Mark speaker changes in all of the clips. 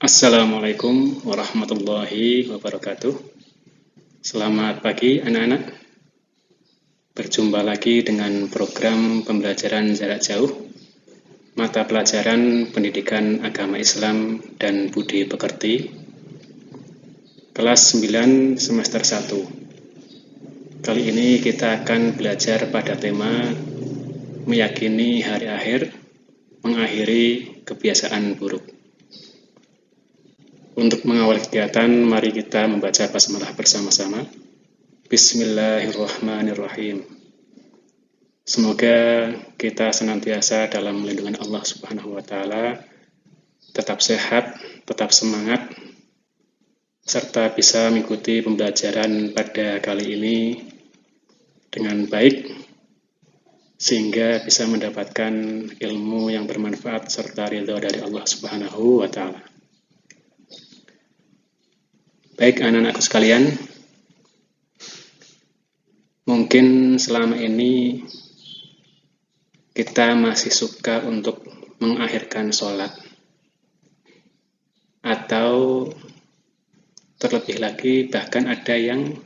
Speaker 1: Assalamualaikum warahmatullahi wabarakatuh. Selamat pagi anak-anak. Berjumpa lagi dengan program pembelajaran jarak jauh, mata pelajaran Pendidikan Agama Islam dan Budi Pekerti, kelas 9 semester 1. Kali ini kita akan belajar pada tema meyakini hari akhir, mengakhiri kebiasaan buruk. Untuk mengawali kegiatan, mari kita membaca basmalah bersama-sama. Bismillahirrahmanirrahim. Semoga kita senantiasa dalam lindungan Allah Subhanahu wa Ta'ala, tetap sehat, tetap semangat, serta bisa mengikuti pembelajaran pada kali ini dengan baik, sehingga bisa mendapatkan ilmu yang bermanfaat serta ridho dari Allah Subhanahu wa Ta'ala. Baik anak-anakku sekalian, mungkin selama ini kita masih suka untuk mengakhirkan sholat, atau terlebih lagi bahkan ada yang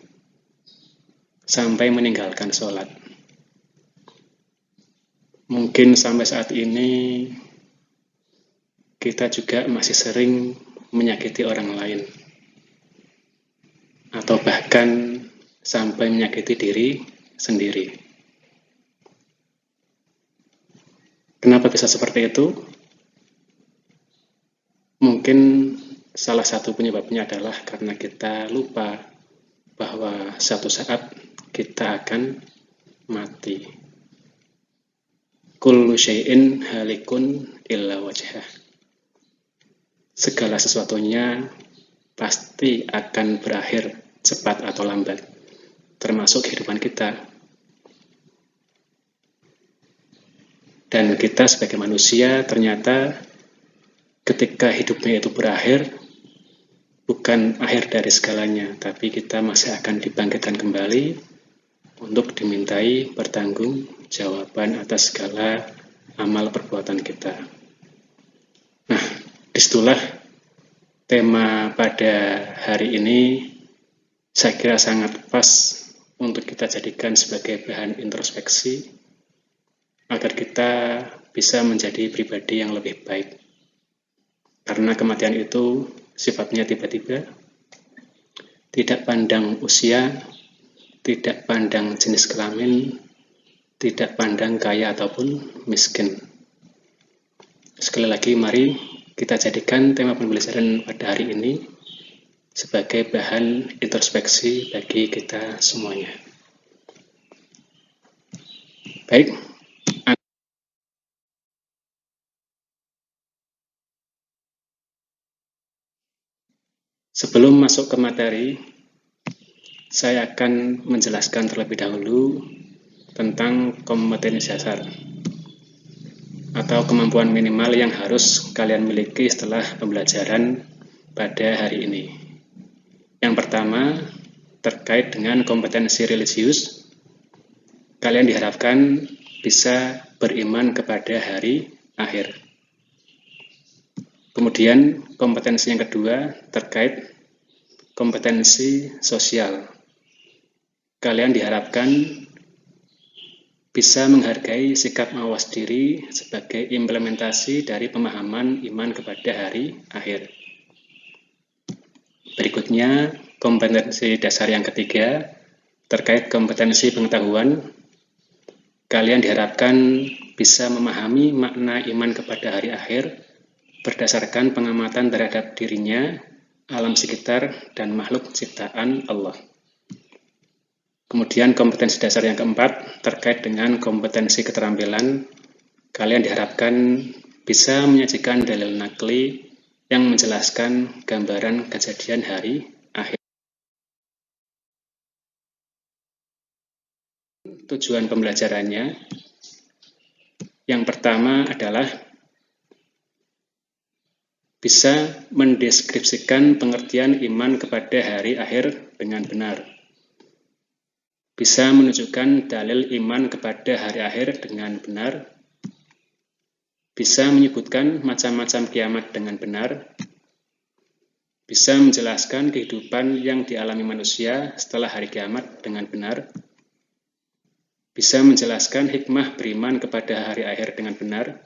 Speaker 1: sampai meninggalkan sholat. Mungkin sampai saat ini kita juga masih sering menyakiti orang lain, atau bahkan sampai menyakiti diri sendiri. Kenapa bisa seperti itu? Mungkin salah satu penyebabnya adalah karena kita lupa bahwa suatu saat kita akan mati. Kullu syai'in halikun illa wajhah. Segala sesuatunya pasti akan berakhir cepat atau lambat, termasuk kehidupan kita. Dan kita sebagai manusia ternyata ketika hidupnya itu berakhir, bukan akhir dari segalanya, tapi kita masih akan dibangkitkan kembali untuk dimintai pertanggungjawaban atas segala amal perbuatan kita. Nah, disitulah tema pada hari ini saya kira sangat pas untuk kita jadikan sebagai bahan introspeksi agar kita bisa menjadi pribadi yang lebih baik. Karena kematian itu sifatnya tiba-tiba, tidak pandang usia, tidak pandang jenis kelamin, tidak pandang kaya ataupun miskin. Sekali lagi, mari kita jadikan tema pembelajaran pada hari ini sebagai bahan introspeksi bagi kita semuanya. Baik, sebelum masuk ke materi, saya akan menjelaskan terlebih dahulu tentang kompetensi dasar atau kemampuan minimal yang harus kalian miliki setelah pembelajaran pada hari ini. Yang pertama, terkait dengan kompetensi religius, kalian diharapkan bisa beriman kepada hari akhir. Kemudian kompetensi yang kedua terkait kompetensi sosial. Kalian diharapkan bisa menghargai sikap mawas diri sebagai implementasi dari pemahaman iman kepada hari akhir. Berikutnya, kompetensi dasar yang ketiga terkait kompetensi pengetahuan. Kalian diharapkan bisa memahami makna iman kepada hari akhir berdasarkan pengamatan terhadap dirinya, alam sekitar, dan makhluk ciptaan Allah. Kemudian kompetensi dasar yang keempat terkait dengan kompetensi keterampilan. Kalian diharapkan bisa menyajikan dalil nakli yang menjelaskan gambaran kejadian hari akhir. Tujuan pembelajarannya yang pertama adalah bisa mendeskripsikan pengertian iman kepada hari akhir dengan benar. Bisa menunjukkan dalil iman kepada hari akhir dengan benar. Bisa menyebutkan macam-macam kiamat dengan benar. bisa menjelaskan kehidupan yang dialami manusia setelah hari kiamat dengan benar, bisa menjelaskan hikmah beriman kepada hari akhir dengan benar,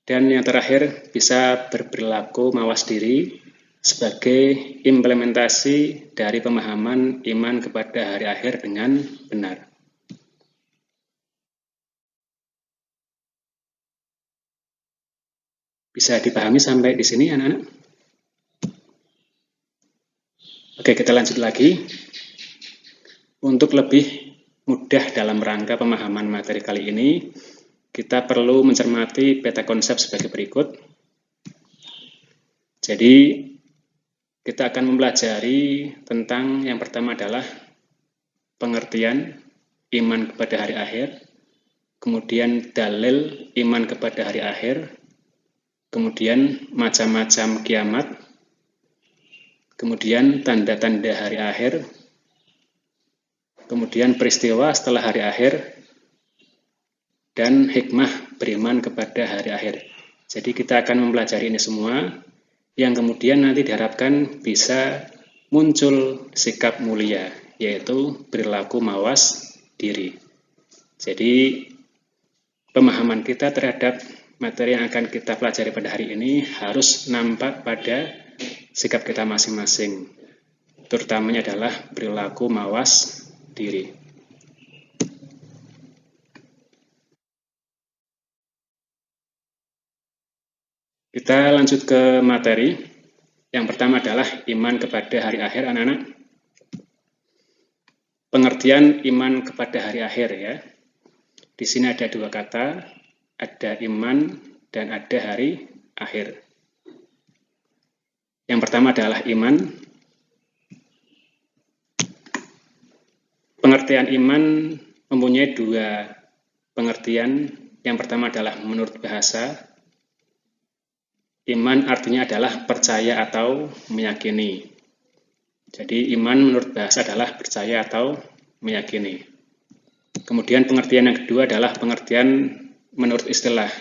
Speaker 1: dan yang terakhir bisa berperilaku mawas diri sebagai implementasi dari pemahaman iman kepada hari akhir dengan benar. Bisa dipahami sampai di sini, anak-anak? Oke, kita lanjut lagi. Untuk lebih mudah dalam rangka pemahaman materi kali ini, kita perlu mencermati peta konsep sebagai berikut. Jadi, kita akan mempelajari tentang yang pertama adalah pengertian iman kepada hari akhir, kemudian dalil iman kepada hari akhir, kemudian macam-macam kiamat, kemudian tanda-tanda hari akhir, kemudian peristiwa setelah hari akhir, dan hikmah beriman kepada hari akhir. Jadi kita akan mempelajari ini semua, yang kemudian nanti diharapkan bisa muncul sikap mulia, yaitu perilaku mawas diri. Jadi pemahaman kita terhadap materi yang akan kita pelajari pada hari ini harus nampak pada sikap kita masing-masing, terutamanya adalah perilaku mawas diri. Kita lanjut ke materi. Yang pertama adalah iman kepada hari akhir, anak-anak. Pengertian iman kepada hari akhir ya. Di sini ada dua kata, ada iman dan ada hari akhir. Yang pertama adalah iman. Pengertian iman mempunyai dua pengertian. Yang pertama adalah menurut bahasa. Iman artinya adalah percaya atau meyakini. Jadi iman menurut bahasa adalah percaya atau meyakini. Kemudian pengertian yang kedua adalah pengertian menurut istilah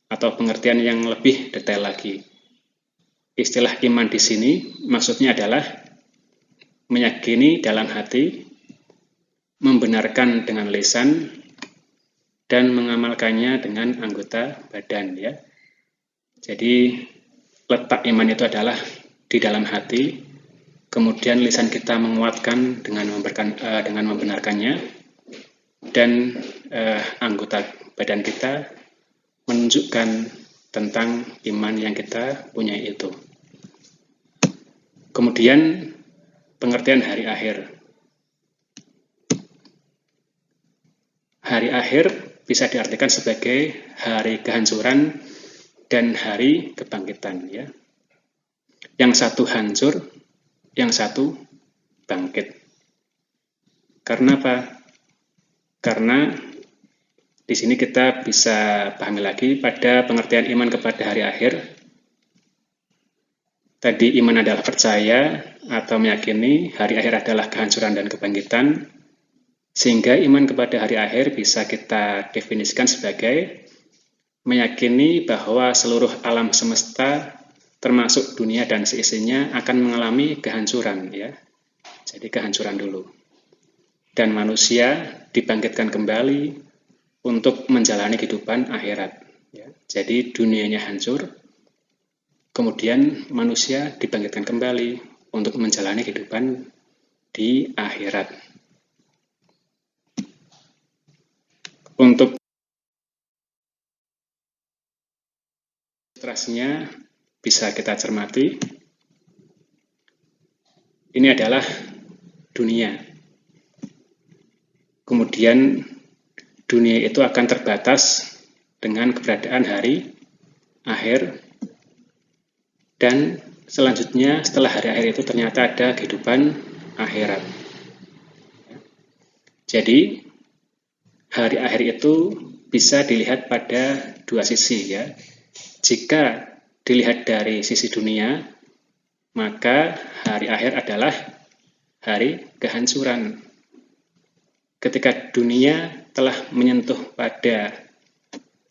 Speaker 1: atau pengertian yang lebih detail lagi. Istilah iman di sini maksudnya adalah meyakini dalam hati, membenarkan dengan lisan, dan mengamalkannya dengan anggota badan ya. Jadi letak iman itu adalah di dalam hati, kemudian lisan kita menguatkan dengan membenarkannya, dan anggota badan kita menunjukkan tentang iman yang kita punya itu. Kemudian pengertian hari akhir. Hari akhir bisa diartikan sebagai hari kehancuran dan hari kebangkitan ya. Yang satu hancur, yang satu bangkit. Karena apa? Karena di sini kita bisa pahami lagi pada pengertian iman kepada hari akhir. Tadi iman adalah percaya atau meyakini, hari akhir adalah kehancuran dan kebangkitan. Sehingga iman kepada hari akhir bisa kita definisikan sebagai meyakini bahwa seluruh alam semesta termasuk dunia dan seisinya akan mengalami kehancuran ya. Jadi kehancuran dulu. Dan manusia dibangkitkan kembali untuk menjalani kehidupan akhirat ya. Jadi dunianya hancur, kemudian manusia dibangkitkan kembali untuk menjalani kehidupan di akhirat. Untuk ilustrasinya bisa kita cermati. Ini adalah dunia. Kemudian dunia itu akan terbatas dengan keberadaan hari akhir, dan selanjutnya setelah hari akhir itu ternyata ada kehidupan akhirat. Jadi hari akhir itu bisa dilihat pada dua sisi ya. Jika dilihat dari sisi dunia, maka hari akhir adalah hari kehancuran. Ketika dunia telah menyentuh pada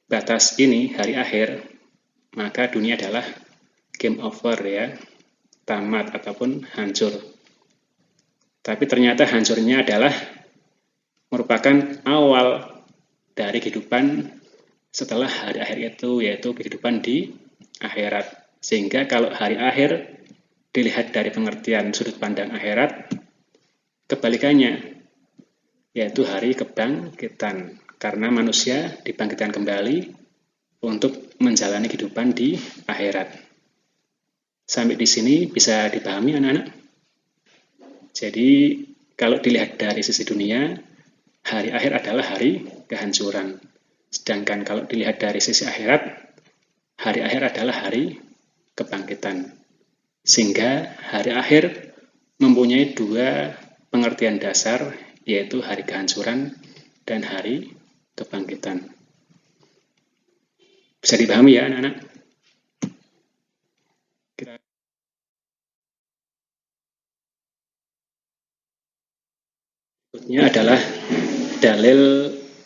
Speaker 1: batas ini, hari akhir, maka dunia adalah game over ya, tamat ataupun hancur. Tapi ternyata hancurnya adalah merupakan awal dari kehidupan setelah hari akhir itu, yaitu kehidupan di akhirat. Sehingga kalau hari akhir dilihat dari pengertian sudut pandang akhirat, kebalikannya, yaitu hari kebangkitan. Karena manusia dibangkitkan kembali untuk menjalani kehidupan di akhirat. Sampai di sini bisa dipahami anak-anak? Jadi kalau dilihat dari sisi dunia, hari akhir adalah hari kehancuran. Sedangkan kalau dilihat dari sisi akhirat, hari akhir adalah hari kebangkitan. Sehingga hari akhir mempunyai dua pengertian dasar, yaitu hari kehancuran dan hari kebangkitan. Bisa dipahami ya anak-anak? Berikutnya adalah dalil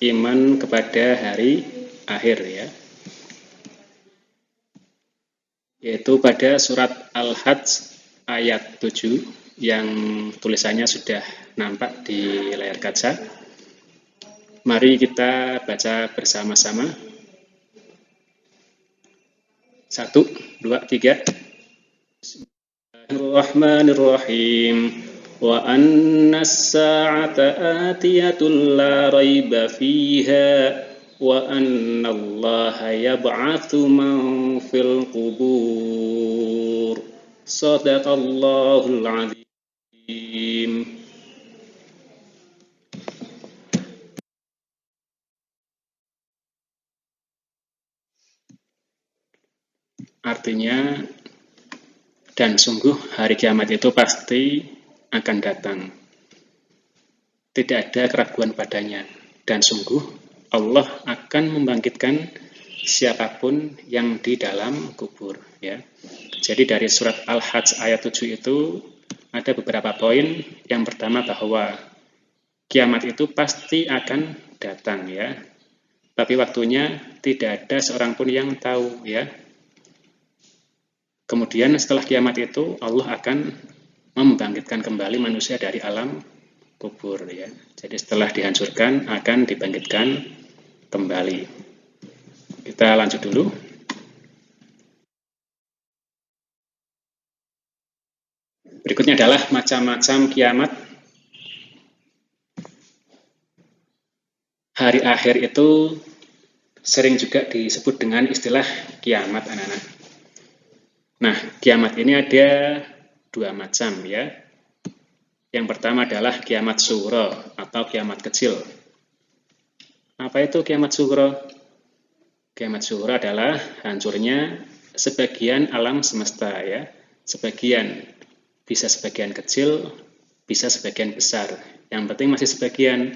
Speaker 1: iman kepada hari akhir ya, yaitu pada surat Al-Hajj ayat 7 yang tulisannya sudah nampak di layar kaca. Mari kita baca bersama-sama. 1, 2, 3. Bismillahirrahmanirrahim. Wa anna as-sa'ata atiyatun la raiba fiha wa anna Allaha yab'atsu man fil qubur. Shadaqallahul azim. Artinya, dan sungguh hari kiamat itu pasti akan datang. Tidak ada keraguan padanya. Dan sungguh Allah akan membangkitkan siapapun yang di dalam kubur. Ya. Jadi dari surat Al-Hajj ayat 7 itu ada beberapa poin. Yang pertama bahwa kiamat itu pasti akan datang. Ya. Tapi waktunya tidak ada seorang pun yang tahu. Ya. Kemudian setelah kiamat itu Allah akan membangkitkan kembali manusia dari alam kubur ya. Jadi setelah dihancurkan akan dibangkitkan kembali. Kita lanjut dulu. Berikutnya adalah macam-macam kiamat. Hari akhir itu sering juga disebut dengan istilah kiamat anak-anak. Nah, kiamat ini ada dua macam ya. Yang pertama adalah kiamat sughra atau kiamat kecil. Apa itu kiamat sughra? Kiamat sughra adalah hancurnya sebagian alam semesta ya. Sebagian, bisa sebagian kecil, bisa sebagian besar. Yang penting masih sebagian.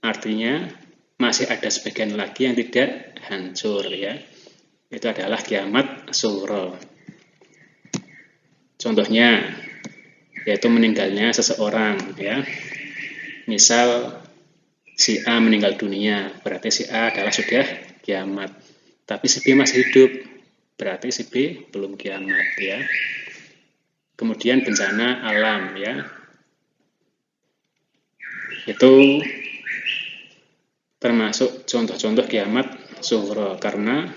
Speaker 1: Artinya masih ada sebagian lagi yang tidak hancur ya. Itu adalah kiamat sughra. Contohnya yaitu meninggalnya seseorang ya. Misal si A meninggal dunia, berarti si A adalah sudah kiamat. Tapi si B masih hidup, berarti si B belum kiamat ya. Kemudian bencana alam ya. Itu termasuk contoh-contoh kiamat sughra karena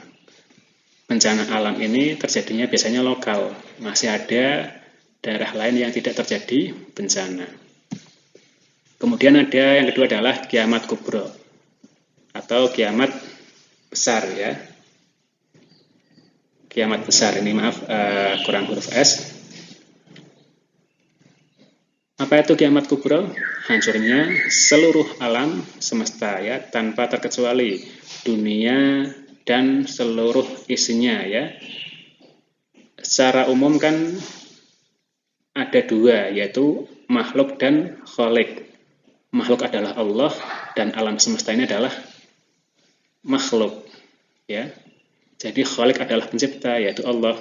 Speaker 1: bencana alam ini terjadinya biasanya lokal, masih ada daerah lain yang tidak terjadi bencana. Kemudian ada yang kedua adalah kiamat kubra atau kiamat besar ya. Kiamat besar ini maaf kurang huruf S. Apa itu kiamat kubra? Hancurnya seluruh alam semesta ya, tanpa terkecuali dunia dan seluruh isinya ya. Secara umum kan ada dua, yaitu makhluk dan khalik. Makhluk adalah Allah dan alam semesta ini adalah makhluk ya. Jadi khalik adalah pencipta yaitu Allah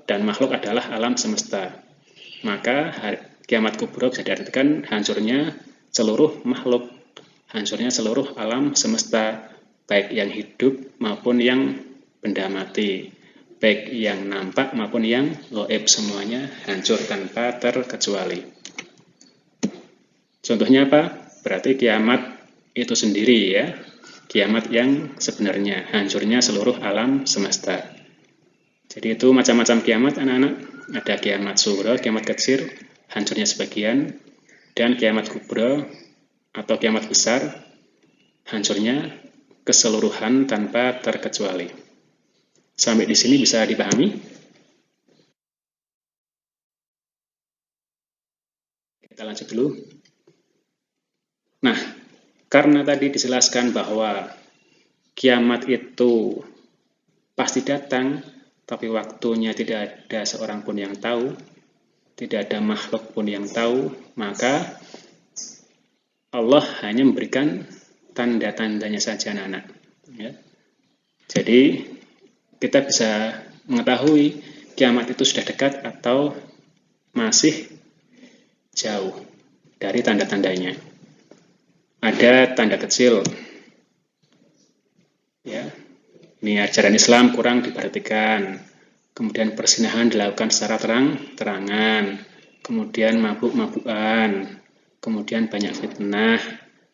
Speaker 1: dan makhluk adalah alam semesta. Maka kiamat kubra bisa diartikan hancurnya seluruh makhluk, hancurnya seluruh alam semesta, baik yang hidup maupun yang benda mati, baik yang nampak maupun yang gaib, semuanya hancur tanpa terkecuali. Contohnya apa? Berarti kiamat itu sendiri ya, kiamat yang sebenarnya, hancurnya seluruh alam semesta. Jadi itu macam-macam kiamat anak-anak. Ada kiamat sughra, kiamat kecil, hancurnya sebagian, dan kiamat kubra atau kiamat besar, hancurnya keseluruhan tanpa terkecuali. Sampai di sini bisa dipahami? Kita lanjut dulu. Nah, karena tadi dijelaskan bahwa kiamat itu pasti datang, tapi waktunya tidak ada seorang pun yang tahu, tidak ada makhluk pun yang tahu, maka Allah hanya memberikan tanda-tandanya saja anak-anak. Ya. Jadi kita bisa mengetahui kiamat itu sudah dekat atau masih jauh dari tanda-tandanya. Ada tanda kecil, ya. Ini ajaran Islam kurang diperhatikan. Kemudian perzinahan dilakukan secara terang-terangan. Kemudian mabuk-mabukan. Kemudian banyak fitnah.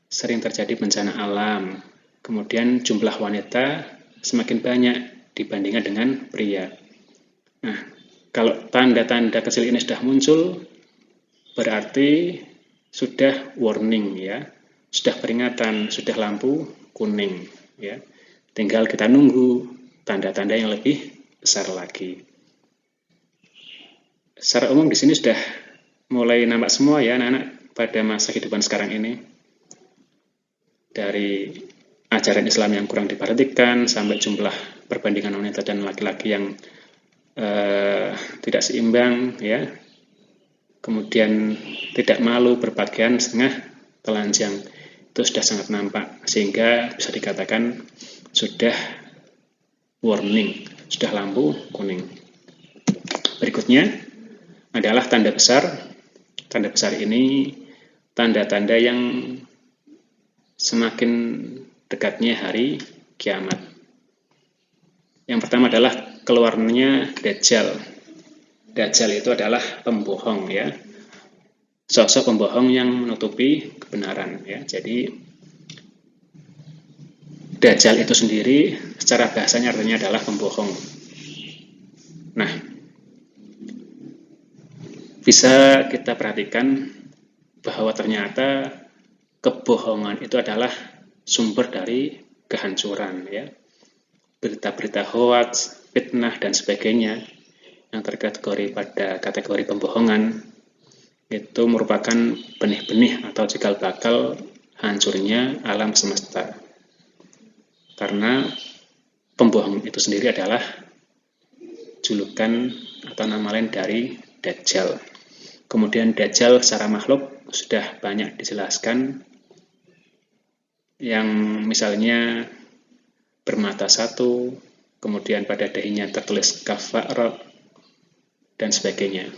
Speaker 1: Sering terjadi bencana alam. Kemudian jumlah wanita semakin banyak dibandingkan dengan pria. Nah, kalau tanda-tanda kecil ini sudah muncul, berarti sudah warning ya, sudah peringatan, sudah lampu kuning ya. Tinggal kita nunggu tanda-tanda yang lebih besar lagi. Secara umum di sini sudah mulai nampak semua ya anak-anak pada masa kehidupan sekarang ini. Dari ajaran Islam yang kurang diperhatikan sampai jumlah perbandingan wanita dan laki-laki yang tidak seimbang ya. Kemudian tidak malu berpakaian setengah telanjang, itu sudah sangat nampak, sehingga bisa dikatakan sudah warning, sudah lampu kuning. Berikutnya adalah tanda besar. Tanda besar ini tanda-tanda yang semakin dekatnya hari kiamat. Yang pertama adalah keluarnya Dajjal. Dajjal itu adalah pembohong ya, sosok pembohong yang menutupi kebenaran ya. Jadi Dajjal itu sendiri secara bahasanya artinya adalah pembohong. Nah, bisa kita perhatikan bahwa ternyata kebohongan itu adalah sumber dari kehancuran ya. Berita-berita hoax, fitnah dan sebagainya yang terkategori pada kategori pembohongan itu merupakan benih-benih atau cikal bakal hancurnya alam semesta. Karena pembohong itu sendiri adalah julukan atau nama lain dari Dajjal. Kemudian Dajjal secara makhluk sudah banyak dijelaskan, yang misalnya bermata satu, kemudian pada dahinya tertulis kafar dan sebagainya.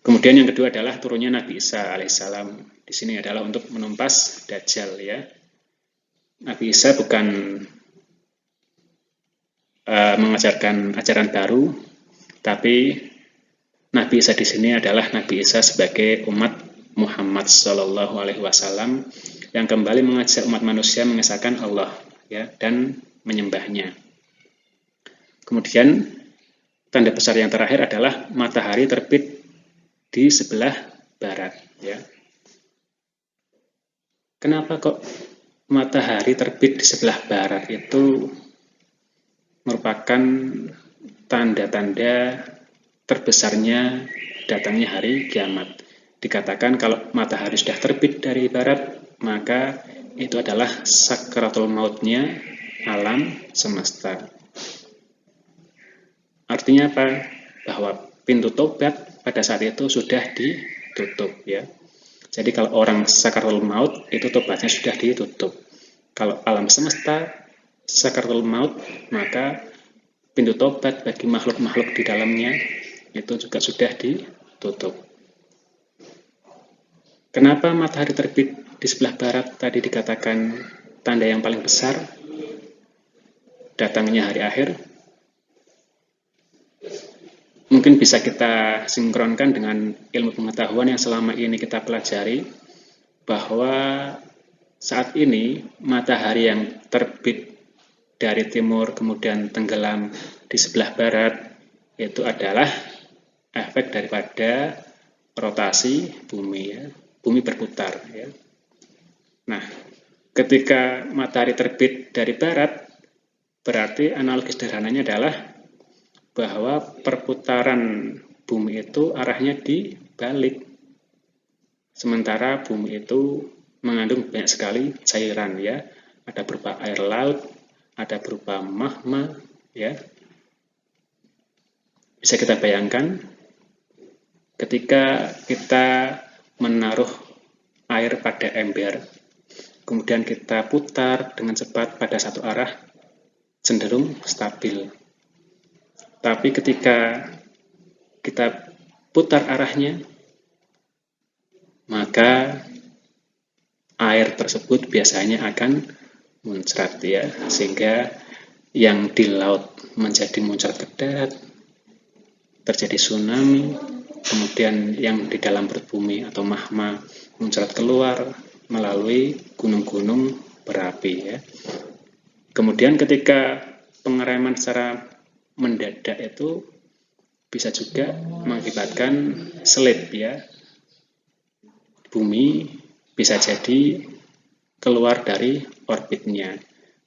Speaker 1: Kemudian yang kedua adalah turunnya Nabi Isa alaihissalam. Di sini adalah untuk menumpas Dajjal ya. Nabi Isa bukan mengajarkan ajaran baru, tapi Nabi Isa di sini adalah Nabi Isa sebagai umat Muhammad Shallallahu Alaihi Wasallam yang kembali mengajak umat manusia mengesahkan Allah ya dan menyembahnya. Kemudian tanda besar yang terakhir adalah matahari terbit di sebelah barat ya. Kenapa kok matahari terbit di sebelah barat itu merupakan tanda-tanda terbesarnya datangnya hari kiamat? Dikatakan kalau matahari sudah terbit dari barat, maka itu adalah sakratul mautnya alam semesta. Artinya apa? Bahwa pintu tobat pada saat itu sudah ditutup ya. Jadi kalau orang sakratul maut itu tobatnya sudah ditutup. Kalau alam semesta sakratul maut, maka pintu tobat bagi makhluk-makhluk di dalamnya itu juga sudah ditutup. Kenapa matahari terbit di sebelah barat tadi dikatakan tanda yang paling besar datangnya hari akhir? mungkin bisa kita sinkronkan dengan ilmu pengetahuan yang selama ini kita pelajari, bahwa saat ini matahari yang terbit dari timur kemudian tenggelam di sebelah barat itu adalah efek daripada rotasi bumi, ya. Bumi berputar, ya. Nah, ketika matahari terbit dari barat, berarti analogi sederhananya adalah bahwa perputaran bumi itu arahnya dibalik. Sementara bumi itu mengandung banyak sekali cairan, ya. Ada berupa air laut, ada berupa magma, ya. Bisa kita bayangkan ketika kita menaruh air pada ember, kemudian kita putar dengan cepat pada satu arah, cenderung stabil. Tapi ketika kita putar arahnya, maka air tersebut biasanya akan muncrat, ya, sehingga yang di laut menjadi muncrat ke darat, terjadi tsunami, kemudian yang di dalam perut bumi atau magma muncrat keluar melalui gunung-gunung berapi, ya. Kemudian ketika pengereman secara mendadak itu bisa juga mengakibatkan slip, ya. Bumi bisa jadi keluar dari orbitnya.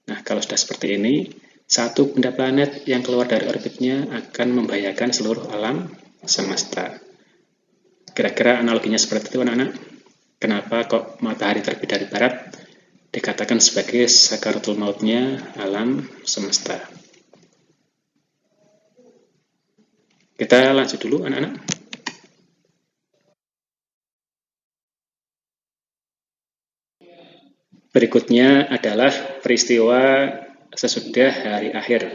Speaker 1: Nah, kalau sudah seperti ini, satu benda planet yang keluar dari orbitnya akan membahayakan seluruh alam semesta. Kira-kira analoginya seperti itu, anak-anak. Kenapa kok matahari terbit dari barat dikatakan sebagai sakaratul mautnya alam semesta? Kita lanjut dulu, anak-anak. Berikutnya adalah peristiwa sesudah hari akhir.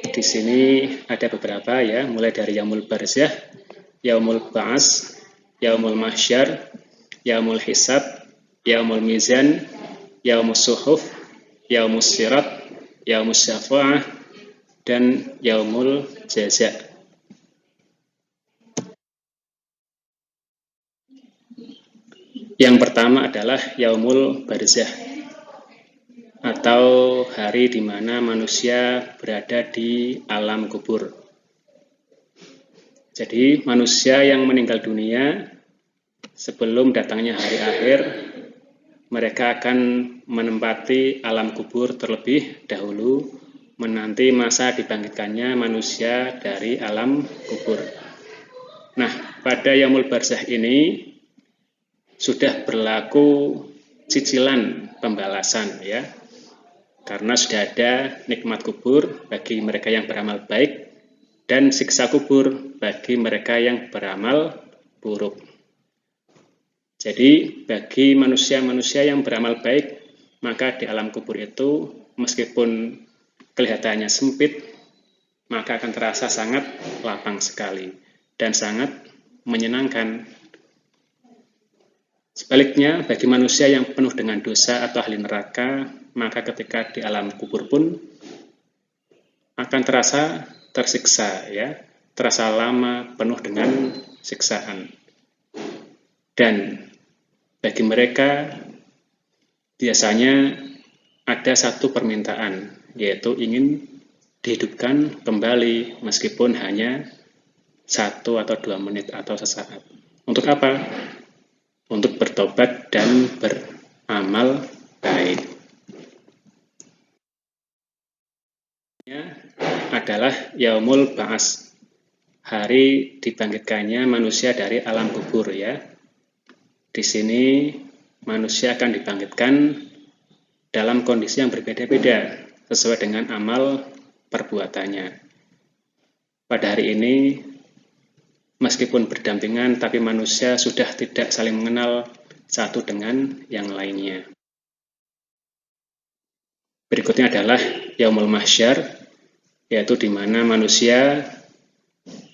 Speaker 1: Di sini ada beberapa, ya, mulai dari Yaumul Barzah, Yaumul Ba'as, Yaumul Mahsyar, Yaumul Hisab, Yaumul Mizan, Yaumus Suhuf, Yaumus Sirat, Yaumus Syafa'ah, dan Yaumul Jaza. Yang pertama adalah Yaumul Barzah, atau hari di mana manusia berada di alam kubur. Jadi manusia yang meninggal dunia sebelum datangnya hari akhir, mereka akan menempati alam kubur terlebih dahulu, menanti masa dibangkitkannya manusia dari alam kubur. Nah, pada Yaumul Barzah ini sudah berlaku cicilan pembalasan, ya, karena sudah ada nikmat kubur bagi mereka yang beramal baik dan siksa kubur bagi mereka yang beramal buruk. Jadi bagi manusia-manusia yang beramal baik, maka di alam kubur itu meskipun kelihatannya sempit, maka akan terasa sangat lapang sekali dan sangat menyenangkan. Sebaliknya, bagi manusia yang penuh dengan dosa atau ahli neraka, maka ketika di alam kubur pun akan terasa tersiksa, ya, terasa lama, penuh dengan siksaan. Dan bagi mereka biasanya ada satu permintaan, yaitu ingin dihidupkan kembali meskipun hanya 1 atau 2 menit atau sesaat. Untuk apa? Untuk bertobat dan beramal baik. Adalah Yaumul Ba'as, hari dibangkitkannya manusia dari alam kubur, ya. Di sini manusia akan dibangkitkan dalam kondisi yang berbeda-beda sesuai dengan amal perbuatannya. Pada hari ini, meskipun berdampingan, tapi manusia sudah tidak saling mengenal satu dengan yang lainnya. Berikutnya adalah Yaumul Mahsyar, yaitu di mana manusia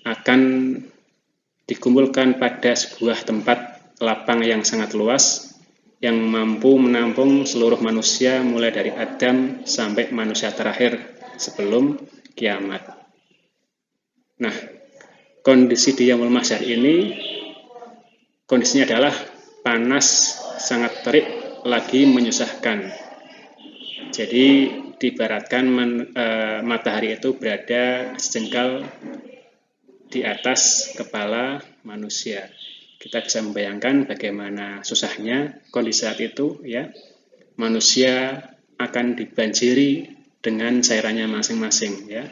Speaker 1: akan dikumpulkan pada sebuah tempat lapang yang sangat luas, yang mampu menampung seluruh manusia mulai dari Adam sampai manusia terakhir sebelum kiamat. Nah, kondisi di Yaumul Mahsyar ini kondisinya adalah panas, sangat terik, lagi menyusahkan. Jadi diibaratkan matahari itu berada sejengkal di atas kepala manusia. Kita bisa membayangkan bagaimana susahnya kondisi saat itu, ya. Manusia akan dibanjiri dengan cairannya masing-masing, ya.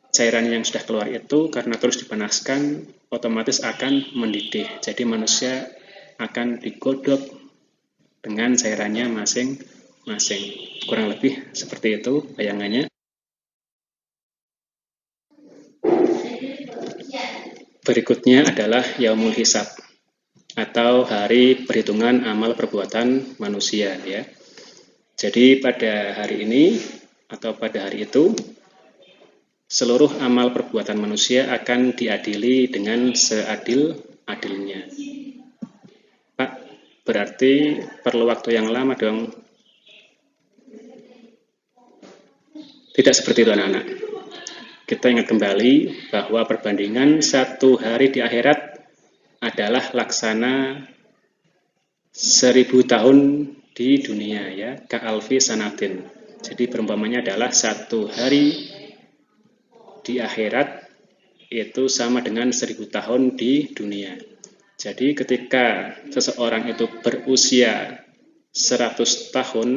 Speaker 1: Cairan yang sudah keluar itu karena terus dipanaskan otomatis akan mendidih. Jadi manusia akan digodok dengan cairannya masing-masing. Kurang lebih seperti itu bayangannya. Berikutnya adalah Yaumul Hisab atau hari perhitungan amal perbuatan manusia, ya. Jadi pada hari ini atau pada hari itu seluruh amal perbuatan manusia akan diadili dengan seadil-adilnya. Pak, berarti perlu waktu yang lama dong? Tidak seperti itu anak-anak. Kita ingat kembali bahwa perbandingan satu hari di akhirat adalah laksana 1000 tahun di dunia, ya, ka'alfi sanatin. Jadi perumpamannya adalah satu hari di akhirat itu sama dengan 1000 tahun di dunia. Jadi ketika seseorang itu berusia 100 tahun,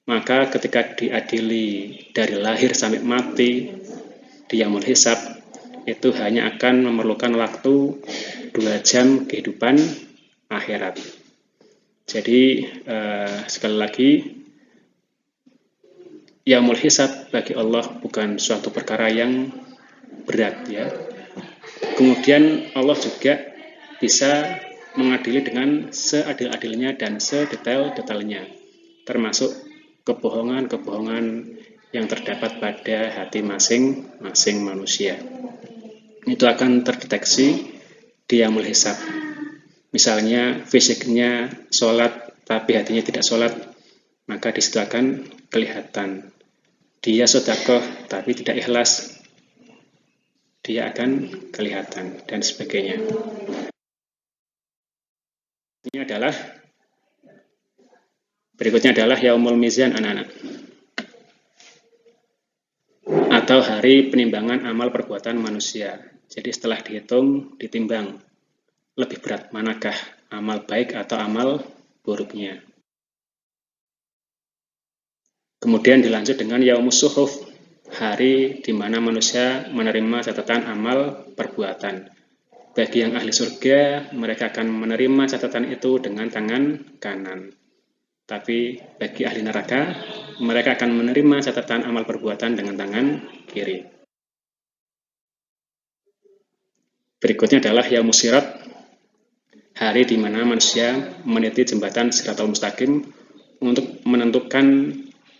Speaker 1: maka ketika diadili dari lahir sampai mati di Yaumul Hisab, itu hanya akan memerlukan waktu 2 jam kehidupan akhirat. Jadi sekali lagi, Yaumul Hisab bagi Allah bukan suatu perkara yang berat, ya. Kemudian Allah juga bisa mengadili dengan seadil-adilnya dan sedetail-detailnya, termasuk kebohongan-kebohongan yang terdapat pada hati masing-masing manusia. Itu akan terdeteksi di Yaumul Hisab. Misalnya fisiknya sholat tapi hatinya tidak sholat, maka disitu akan kelihatan. Dia sedekah tapi tidak ikhlas, dia akan kelihatan, dan sebagainya. Berikutnya adalah Yaumul Mizan anak-anak, atau hari penimbangan amal perbuatan manusia. Jadi setelah dihitung, ditimbang, lebih berat manakah amal baik atau amal buruknya. Kemudian dilanjut dengan Yaumus Suhuf, hari di mana manusia menerima catatan amal perbuatan. Bagi yang ahli surga, mereka akan menerima catatan itu dengan tangan kanan. Tapi bagi ahli neraka, mereka akan menerima catatan amal perbuatan dengan tangan kiri. Berikutnya adalah Yaumus Sirat, hari di mana manusia meniti jembatan Siratal Mustaqim untuk menentukan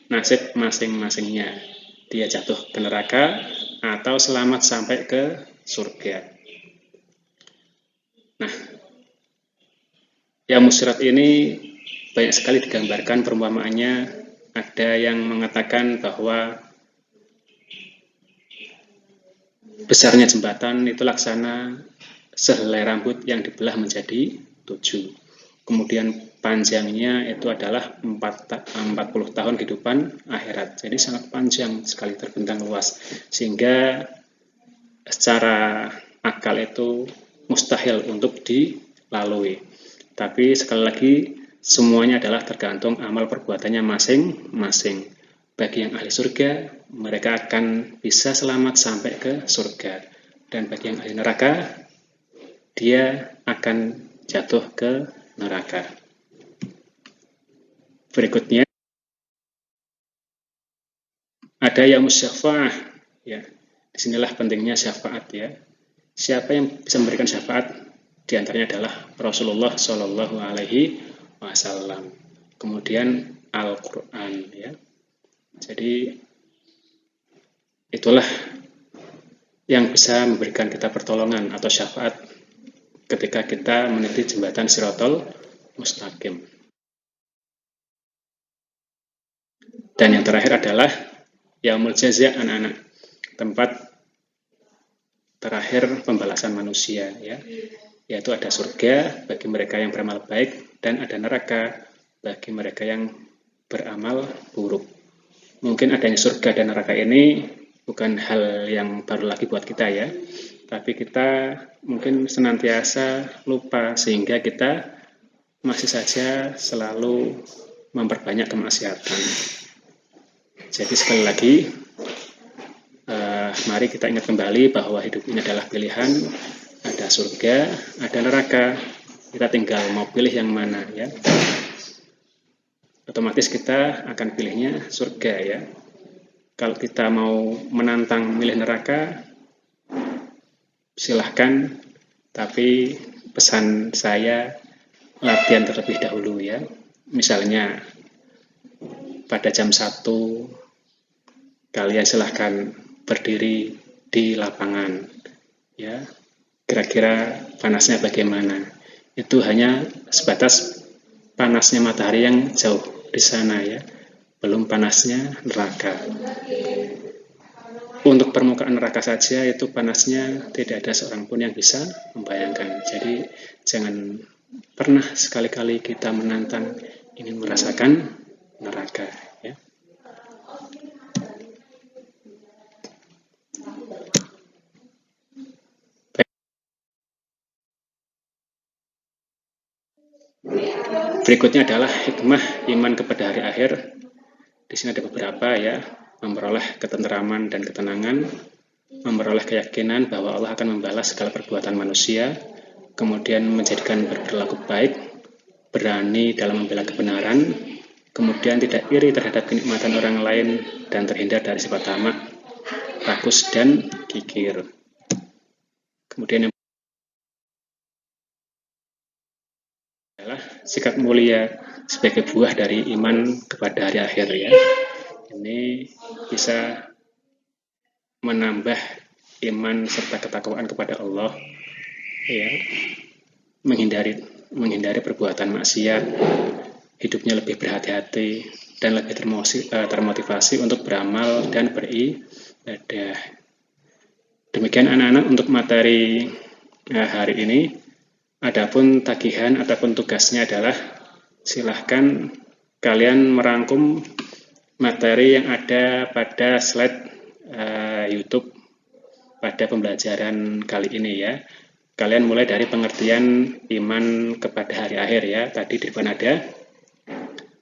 Speaker 1: nasib masing-masingnya. Dia jatuh ke neraka atau selamat sampai ke surga. Nah, Yaumus Sirat ini banyak sekali digambarkan perumpamaannya. Ada yang mengatakan bahwa besarnya jembatan itu laksana sehelai rambut yang dibelah menjadi 7. Kemudian panjangnya itu adalah 40 tahun kehidupan akhirat. Jadi sangat panjang sekali, terbentang luas. Sehingga secara akal itu mustahil untuk dilalui. Tapi sekali lagi, semuanya adalah tergantung amal perbuatannya masing-masing. Bagi yang ahli surga, mereka akan bisa selamat sampai ke surga. Dan bagi yang ahli neraka, dia akan jatuh ke neraka. Berikutnya ada Yaumus Syafa'ah, ya. Disinilah pentingnya syafaat, ya. Siapa yang bisa memberikan syafaat? Di antaranya adalah Rasulullah Shallallahu Alaihi Wasallam. Kemudian Al-Quran, ya. Jadi itulah yang bisa memberikan kita pertolongan atau syafaat ketika kita meniti jembatan Siratal Mustaqim. Dan yang terakhir adalah Yaumul Jaza anak-anak, tempat terakhir pembalasan manusia, ya, yaitu ada surga bagi mereka yang beramal baik dan ada neraka bagi mereka yang beramal buruk. Mungkin adanya surga dan neraka ini bukan hal yang baru lagi buat kita, ya, tapi kita mungkin senantiasa lupa sehingga kita masih saja selalu memperbanyak kemaksiatan. Jadi sekali lagi, mari kita ingat kembali bahwa hidup ini adalah pilihan. Ada surga, ada neraka. Kita tinggal mau pilih yang mana, ya. Otomatis kita akan pilihnya surga, ya. Kalau kita mau menantang milih neraka, silahkan. Tapi pesan saya, latihan terlebih dahulu, ya. Misalnya pada jam 1 kalian silahkan berdiri di lapangan, ya. Kira-kira panasnya bagaimana? Itu hanya sebatas panasnya matahari yang jauh di sana, ya, belum panasnya neraka. Untuk permukaan neraka saja itu panasnya tidak ada seorang pun yang bisa membayangkan. Jadi jangan pernah sekali-kali kita menantang ingin merasakan neraka, ya. Berikutnya adalah hikmah iman kepada hari akhir. Di sini ada beberapa, ya. Memperoleh ketenteraman dan ketenangan, memperoleh keyakinan bahwa Allah akan membalas segala perbuatan manusia, kemudian menjadikan berlaku baik, berani dalam membela kebenaran, kemudian tidak iri terhadap kenikmatan orang lain, dan terhindar dari sifat tamak, rakus, dan kikir. Kemudian yang adalah sikap mulia sebagai buah dari iman kepada hari akhir, ya. Ini bisa menambah iman serta ketakwaan kepada Allah, ya. Menghindari perbuatan maksiat, hidupnya lebih berhati-hati dan lebih termotivasi untuk beramal dan beribadah. Demikian anak-anak untuk materi hari ini. Adapun tagihan ataupun tugasnya adalah silahkan kalian merangkum materi yang ada pada slide YouTube pada pembelajaran kali ini, ya. Kalian mulai dari pengertian iman kepada hari akhir, ya. Tadi di depan ada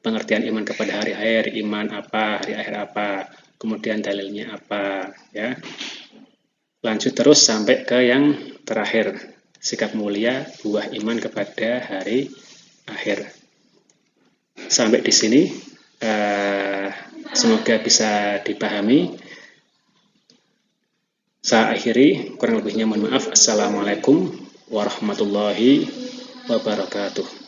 Speaker 1: pengertian iman kepada hari akhir, iman apa, hari akhir apa, kemudian dalilnya apa, ya. Lanjut terus sampai ke yang terakhir, sikap mulia buah iman kepada hari akhir. Sampai di sini semoga bisa dipahami. Saya akhiri, kurang lebihnya mohon maaf. Assalamualaikum warahmatullahi wabarakatuh.